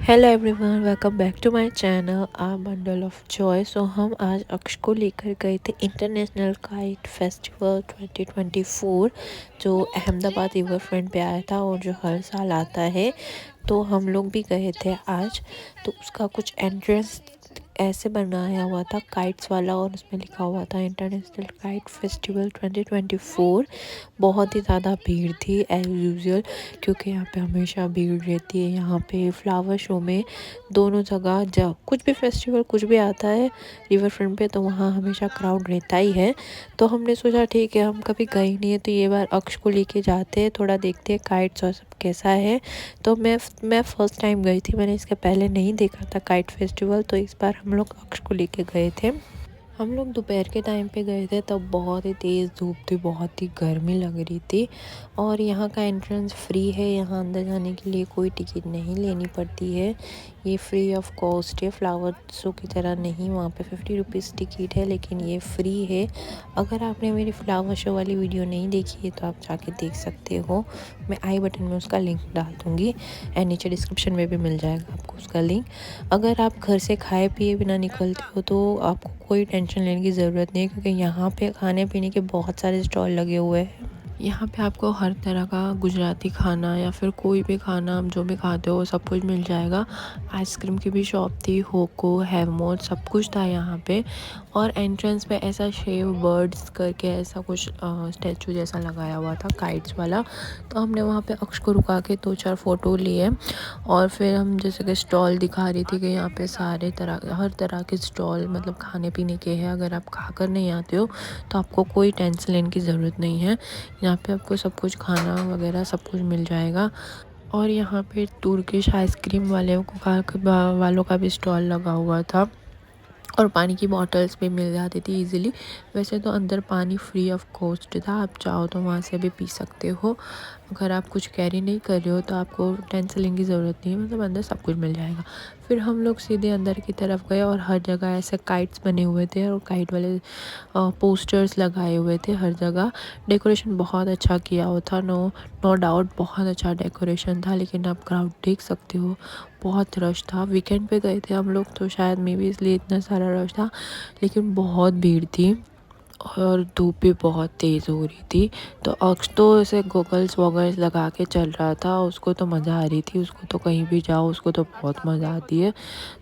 Hello everyone, welcome back to my channel a bundle of joy. So हम आज अक्ष को लेकर गए थे इंटरनेशनल काइट फेस्टिवल 2024 जो अहमदाबाद रिवर फ्रंट पे आया था और जो हर साल आता है। तो हम लोग भी गए थे आज। तो उसका कुछ एंट्रेंस ऐसे बनाया हुआ था काइट्स वाला और उसमें लिखा हुआ था इंटरनेशनल काइट फेस्टिवल 2024। बहुत ही ज़्यादा भीड़ थी एज यूजुअल, क्योंकि यहाँ पे हमेशा भीड़ रहती है। यहाँ पे फ्लावर शो में दोनों जगह जब कुछ भी फेस्टिवल कुछ भी आता है रिवर फ्रंट पे, तो वहाँ हमेशा क्राउड रहता ही है। तो हमने सोचा ठीक है, हम कभी गए नहीं है तो ये बार अक्ष को लेके जाते हैं, थोड़ा देखते हैं काइट्स और सब कैसा है। तो मैं फ़र्स्ट टाइम गई थी, मैंने इसके पहले नहीं देखा था काइट फेस्टिवल। तो इस बार हम लोग अक्ष को लेके गए थे। हम लोग दोपहर के टाइम पे गए थे, तब बहुत ही तेज़ धूप थी, बहुत ही गर्मी लग रही थी। और यहाँ का एंट्रेंस फ्री है, यहाँ अंदर जाने के लिए कोई टिकट नहीं लेनी पड़ती है। ये फ्री ऑफ कॉस्ट है, फ्लावर शो की तरह नहीं। वहाँ पे 50 रुपीज़ टिकट है, लेकिन ये फ्री है। अगर आपने मेरी फ्लावर शो वाली वीडियो नहीं देखी है तो आप जाके देख सकते हो। मैं आई बटन में उसका लिंक डाल दूँगी एंड नीचे डिस्क्रिप्शन में भी मिल जाएगा आपको उसका लिंक। अगर आप घर से खाए पिए बिना निकलते हो तो आपको कोई टेंशन लेने की ज़रूरत नहीं है, क्योंकि यहाँ पे खाने पीने के बहुत सारे स्टॉल लगे हुए हैं। यहाँ पे आपको हर तरह का गुजराती खाना या फिर कोई भी खाना आप जो भी खाते हो सब कुछ मिल जाएगा। आइसक्रीम की भी शॉप थी, होको, हैवमोर, सब कुछ था यहाँ पे। और एंट्रेंस पे ऐसा शेव बर्ड्स करके ऐसा कुछ स्टैचू जैसा लगाया हुआ था काइट्स वाला। तो हमने वहाँ पे अक्ष को रुका के 2-4 फ़ोटो लिए। और फिर हम जैसे कि स्टॉल दिखा रही थी कि यहाँ पे सारे तरह हर तरह के स्टॉल मतलब खाने पीने के हैं। अगर आप खाकर नहीं आते हो तो आपको कोई टेंशन लेने की ज़रूरत नहीं है। यहाँ पे आपको सब कुछ खाना वगैरह सब कुछ मिल जाएगा। और यहाँ पे तुर्किश आइसक्रीम वालों का भी स्टॉल लगा हुआ था। और पानी की बॉटल्स भी मिल जाती थी इजीली। वैसे तो अंदर पानी फ्री ऑफ कॉस्ट था, आप चाहो तो वहाँ से भी पी सकते हो। अगर आप कुछ कैरी नहीं कर रहे हो तो आपको टेंशन लेने की ज़रूरत नहीं है, मतलब अंदर सब कुछ मिल जाएगा। फिर हम लोग सीधे अंदर की तरफ गए और हर जगह ऐसे काइट्स बने हुए थे और काइट वाले पोस्टर्स लगाए हुए थे हर जगह। डेकोरेशन बहुत अच्छा किया हुआ था, नो डाउट बहुत अच्छा डेकोरेशन था। लेकिन आप क्राउड देख सकते हो, बहुत रश था। वीकेंड पे गए थे हम लोग तो शायद मे बी इसलिए इतना सारा रश था, लेकिन बहुत भीड़ थी और धूप भी बहुत तेज़ हो रही थी। तो अक्ष तो ऐसे गोगल्स वोगल्स लगा के चल रहा था, उसको तो मज़ा आ रही थी। उसको तो कहीं भी जाओ उसको तो बहुत मज़ा आती है।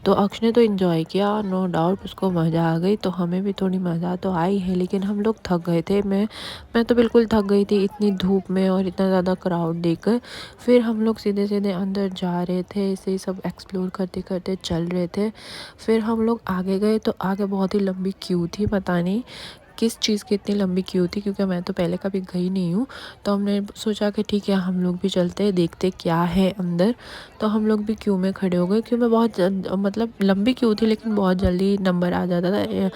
तो अक्ष ने तो इन्जॉय किया, नो डाउट उसको मज़ा आ गई। तो हमें भी थोड़ी मज़ा तो आई है, लेकिन हम लोग थक गए थे। मैं तो बिल्कुल थक गई थी इतनी धूप में और इतना ज़्यादा क्राउड देखकर। फिर हम लोग सीधे सीधे अंदर जा रहे थे, ऐसे ही सब एक्सप्लोर करते करते चल रहे थे। फिर हम लोग आगे गए तो आगे बहुत ही लंबी क्यू थी, पता नहीं किस चीज़ की इतनी लंबी क्यू थी, क्योंकि मैं तो पहले कभी गई नहीं हूँ। तो हमने सोचा कि ठीक है हम लोग भी चलते हैं, देखते क्या है अंदर। तो हम लोग भी क्यू में खड़े हो गए। क्यू में बहुत मतलब लंबी क्यू थी, लेकिन बहुत जल्दी नंबर आ जाता था।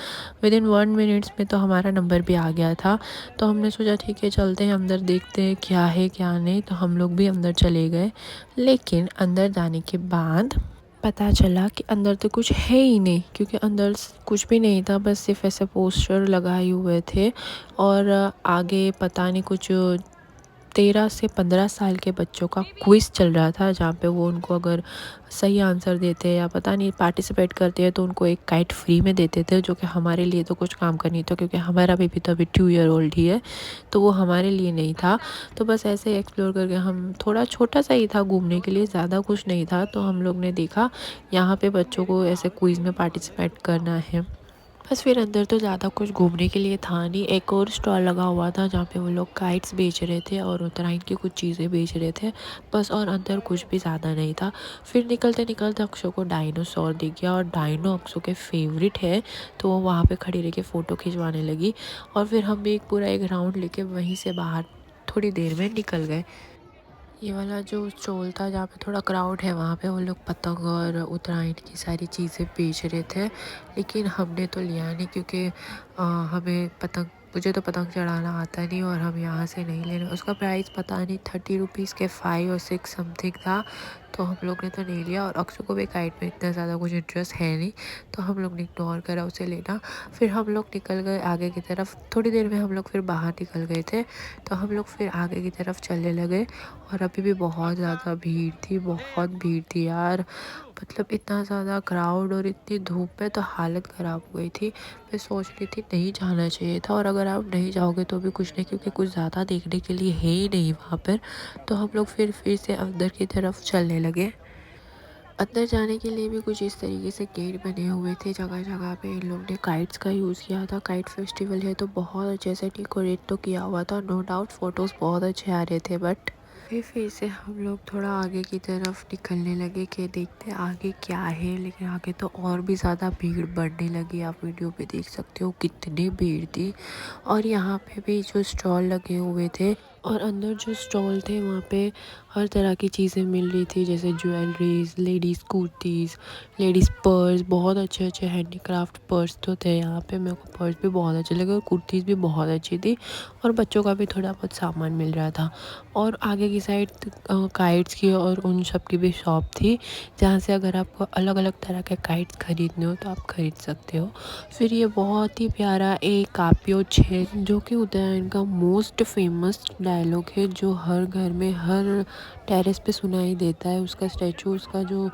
विदिन 1 मिनट्स में तो हमारा नंबर भी आ गया था। तो हमने सोचा ठीक है चलते हैं अंदर, देखते हैं क्या है क्या नहीं। तो हम लोग भी अंदर चले गए, लेकिन अंदर जाने के बाद पता चला कि अंदर तो कुछ है ही नहीं, क्योंकि अंदर कुछ भी नहीं था, बस सिर्फ ऐसे पोस्टर लगाए हुए थे। और आगे पता नहीं कुछ 13 से 15 साल के बच्चों का क्विज़ चल रहा था, जहाँ पे वो उनको अगर सही आंसर देते या पता नहीं पार्टिसिपेट करते हैं तो उनको एक काइट फ्री में देते थे, जो कि हमारे लिए तो कुछ काम का नहीं था, क्योंकि हमारा बेबी तो अभी 2 ईयर ओल्ड ही है। तो वो हमारे लिए नहीं था। तो बस ऐसे एक्सप्लोर करके हम, थोड़ा छोटा सा ही था घूमने के लिए, ज़्यादा कुछ नहीं था। तो हम लोग ने देखा यहाँ पे बच्चों को ऐसे क्विज़ में पार्टिसिपेट करना है। बस फिर अंदर तो ज़्यादा कुछ घूमने के लिए था नहीं। एक और स्टॉल लगा हुआ था जहाँ पे वो लोग काइट्स बेच रहे थे और उत्तरायण की कुछ चीज़ें बेच रहे थे बस, और अंदर कुछ भी ज़्यादा नहीं था। फिर निकलते निकलते अक्षु को डायनासोर दिख गया और डायनो अक्षु के फेवरेट है, तो वो वहाँ पे खड़ी रह के फ़ोटो खिंचवाने लगी। और फिर हम भी पूरा एक राउंड लेके वहीं से बाहर थोड़ी देर में निकल गए। ये वाला जो स्टॉल था जहाँ पे थोड़ा क्राउड है, वहाँ पे वो लोग पतंग और उत्तरायण की सारी चीज़ें बेच रहे थे। लेकिन हमने तो लिया नहीं, क्योंकि हमें पतंग, मुझे तो पतंग चढ़ाना आता नहीं और हम यहाँ से नहीं ले रहे। उसका प्राइस पता नहीं 30 रुपीज़ के 5 और 6 समथिंग था। तो हम लोग ने तो नहीं लिया। और अक्षु को भी काइट में इतना ज़्यादा कुछ इंटरेस्ट है नहीं, तो हम लोग ने इग्नोर करा उसे लेना। फिर हम लोग निकल गए आगे की तरफ। थोड़ी देर में हम लोग फिर बाहर निकल गए थे, तो हम लोग फिर आगे की तरफ चलने लगे। और अभी भी बहुत ज़्यादा भीड़ थी, बहुत भीड़ थी यार। मतलब इतना ज़्यादा क्राउड और इतनी धूप में तो हालत ख़राब हो गई थी। मैं सोच रही थी नहीं जाना चाहिए था, और अगर आप नहीं जाओगे तो भी कुछ नहीं, क्योंकि कुछ ज़्यादा देखने के लिए है ही नहीं वहाँ पर। तो हम लोग फिर से अंदर की तरफ चलने लगे। अंदर जाने के लिए भी कुछ इस तरीके से गेट बने हुए थे, जगह जगह पे इन लोग ने काइट्स का यूज़ किया था। काइट फेस्टिवल है तो बहुत अच्छे से डेकोरेट तो किया हुआ था, नो डाउट फ़ोटोज़ बहुत अच्छे आ रहे थे। बट फिर से हम लोग थोड़ा आगे की तरफ निकलने लगे कि देखते आगे क्या है। लेकिन आगे तो और भी ज़्यादा भीड़ बढ़ने लगी, आप वीडियो पे देख सकते हो कितनी भीड़ थी। और यहाँ पे भी जो स्टॉल लगे हुए थे, और अंदर जो स्टॉल थे वहाँ पे हर तरह की चीज़ें मिल रही थी, जैसे jewelleries, ladies kurtis, ladies purse. बहुत अच्छे अच्छे हैंडीक्राफ्ट पर्स तो थे यहाँ पे, मेरे को पर्स भी बहुत अच्छे लगे और कुर्तीज़ भी बहुत अच्छी थी। और बच्चों का भी थोड़ा बहुत सामान मिल रहा था। और आगे की साइड काइट्स की और उन सब की भी शॉप थी, जहाँ से अगर आपको अलग अलग तरह के काइट्स ख़रीदने हो तो आप ख़रीद सकते हो। फिर ये बहुत ही प्यारा एक कापियो है, जो कि उत्तरायण का मोस्ट फेमस डायलॉग है, जो हर घर में हर टेरेस पे सुनाई देता है। उसका स्टैचू, उसका जो।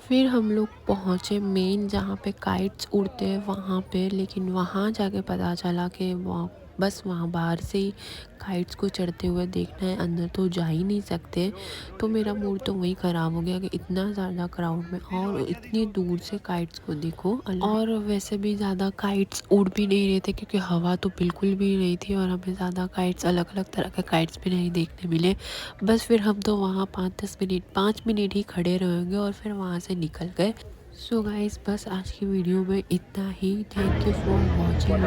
फिर हम लोग पहुँचे मेन जहाँ पे काइट्स उड़ते हैं वहाँ पे, लेकिन वहाँ जाके पता चला कि वहाँ बस वहाँ बाहर से ही काइट्स को चढ़ते हुए देखना है, अंदर तो जा ही नहीं सकते। तो मेरा मूड तो वही ख़राब हो गया कि इतना ज़्यादा क्राउड में और इतनी दूर से काइट्स को देखो। और वैसे भी ज़्यादा काइट्स उड़ भी नहीं रहे थे, क्योंकि हवा तो बिल्कुल भी नहीं थी, और हमें ज़्यादा काइट्स, अलग अलग तरह के काइट्स भी नहीं देखने मिले। बस फिर हम तो वहाँ 5 मिनट ही खड़े रहेंगे और फिर वहाँ से निकल गए। सो गाइस, बस आज की वीडियो में इतना ही। Thank you for watching.